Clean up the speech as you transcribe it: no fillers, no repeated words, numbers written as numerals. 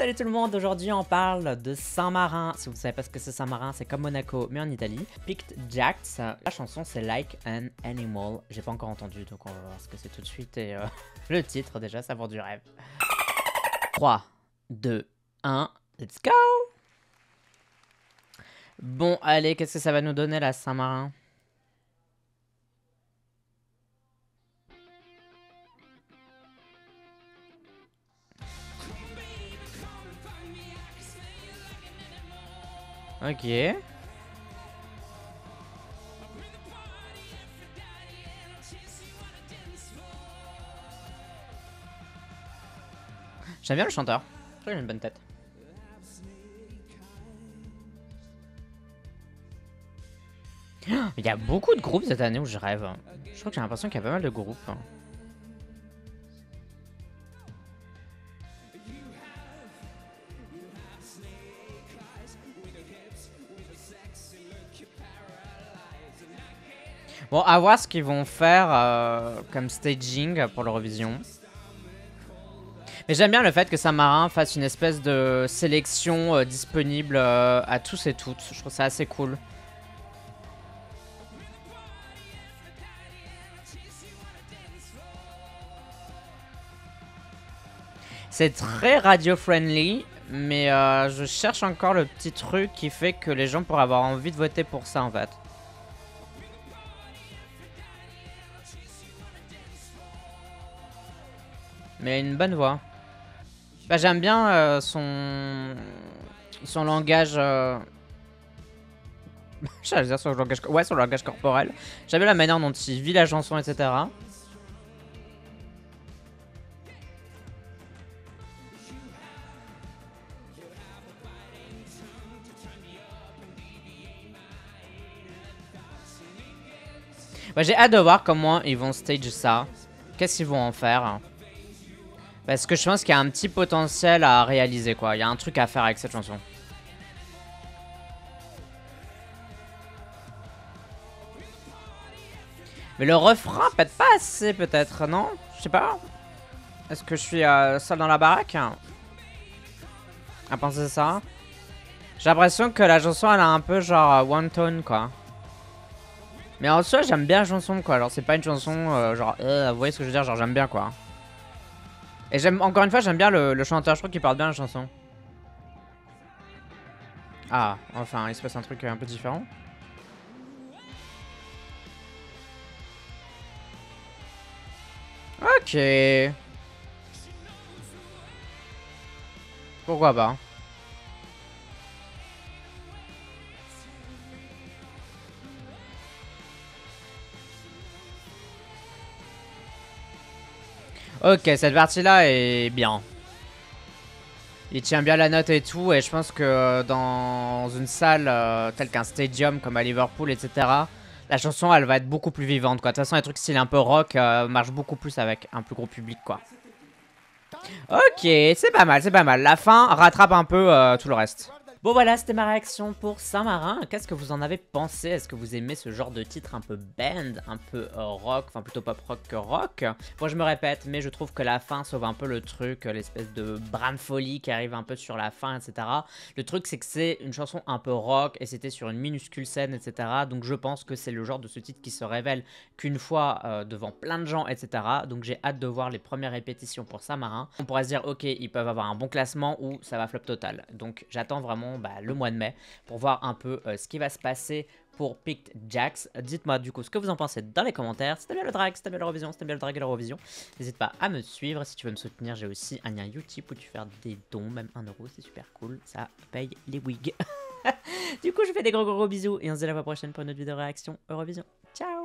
Salut tout le monde, aujourd'hui on parle de Saint-Marin. Si vous ne savez pas ce que c'est Saint-Marin, c'est comme Monaco mais en Italie. Picked Jacks, la chanson c'est Like an Animal. J'ai pas encore entendu donc on va voir ce que c'est tout de suite. Et le titre déjà, ça vend du rêve. 3, 2, 1, let's go. Bon allez, qu'est-ce que ça va nous donner là Saint-Marin? Ok. J'aime bien le chanteur. Je trouve qu'il a une bonne tête. Il y a beaucoup de groupes cette année où je rêve. Je crois que j'ai l'impression qu'il y a pas mal de groupes. Bon, à voir ce qu'ils vont faire comme staging pour l'Eurovision. Mais j'aime bien le fait que Saint-Marin fasse une espèce de sélection disponible à tous et toutes. Je trouve ça assez cool. C'est très radio-friendly, mais je cherche encore le petit truc qui fait que les gens pourraient avoir envie de voter pour ça en fait. Mais il a une bonne voix. Bah, j'aime bien son langage. J'allais dire son langage. Ouais, son langage corporel. J'aime bien la manière dont il vit la chanson, etc. Bah, j'ai hâte de voir comment ils vont stage ça. Qu'est-ce qu'ils vont en faire? Parce que je pense qu'il y a un petit potentiel à réaliser, quoi. Il y a un truc à faire avec cette chanson. Mais le refrain pète pas assez, peut-être, non? Je sais pas. Est-ce que je suis seul dans la baraque à penser ça? J'ai l'impression que la chanson, elle a un peu genre one tone, quoi. Mais en soi, j'aime bien la chanson, quoi. Genre, c'est pas une chanson genre... vous voyez ce que je veux dire? Genre, j'aime bien, quoi. Et j'aime, encore une fois, j'aime bien le chanteur. Je trouve qu'il parle bien la chanson. Ah, enfin, il se passe un truc un peu différent. Ok. Pourquoi pas? Ok, cette partie-là est bien. Il tient bien la note et tout, et je pense que dans une salle telle qu'un stadium comme à Liverpool, etc., la chanson, elle va être beaucoup plus vivante, quoi. De toute façon, les trucs style un peu rock marchent beaucoup plus avec un plus gros public, quoi. Ok, c'est pas mal, c'est pas mal. La fin rattrape un peu tout le reste. Bon voilà, c'était ma réaction pour Saint-Marin. Qu'est-ce que vous en avez pensé? Est-ce que vous aimez ce genre de titre un peu band, un peu rock, enfin plutôt pop rock que rock? Moi je me répète, mais je trouve que la fin sauve un peu le truc, l'espèce de brin de folie qui arrive un peu sur la fin, etc. Le truc c'est que c'est une chanson un peu rock et c'était sur une minuscule scène, etc. Donc je pense que c'est le genre de ce titre qui se révèle qu'une fois devant plein de gens, etc. Donc j'ai hâte de voir les premières répétitions pour Saint-Marin. On pourrait se dire ok, ils peuvent avoir un bon classement ou ça va flop total. Donc j'attends vraiment le mois de mai pour voir un peu ce qui va se passer pour Picked Jacks. Dites-moi du coup ce que vous en pensez dans les commentaires. Si t'aimes bien le drag, si t'aimes bien l'Eurovision, si t'aimes bien le drag et l'Eurovision, n'hésite pas à me suivre. Si tu veux me soutenir, j'ai aussi un lien YouTube où tu fais des dons, même 1 euro, c'est super cool, ça paye les wigs. Du coup je vous fais des gros bisous et on se dit à la fois prochaine pour une autre vidéo réaction Eurovision. Ciao.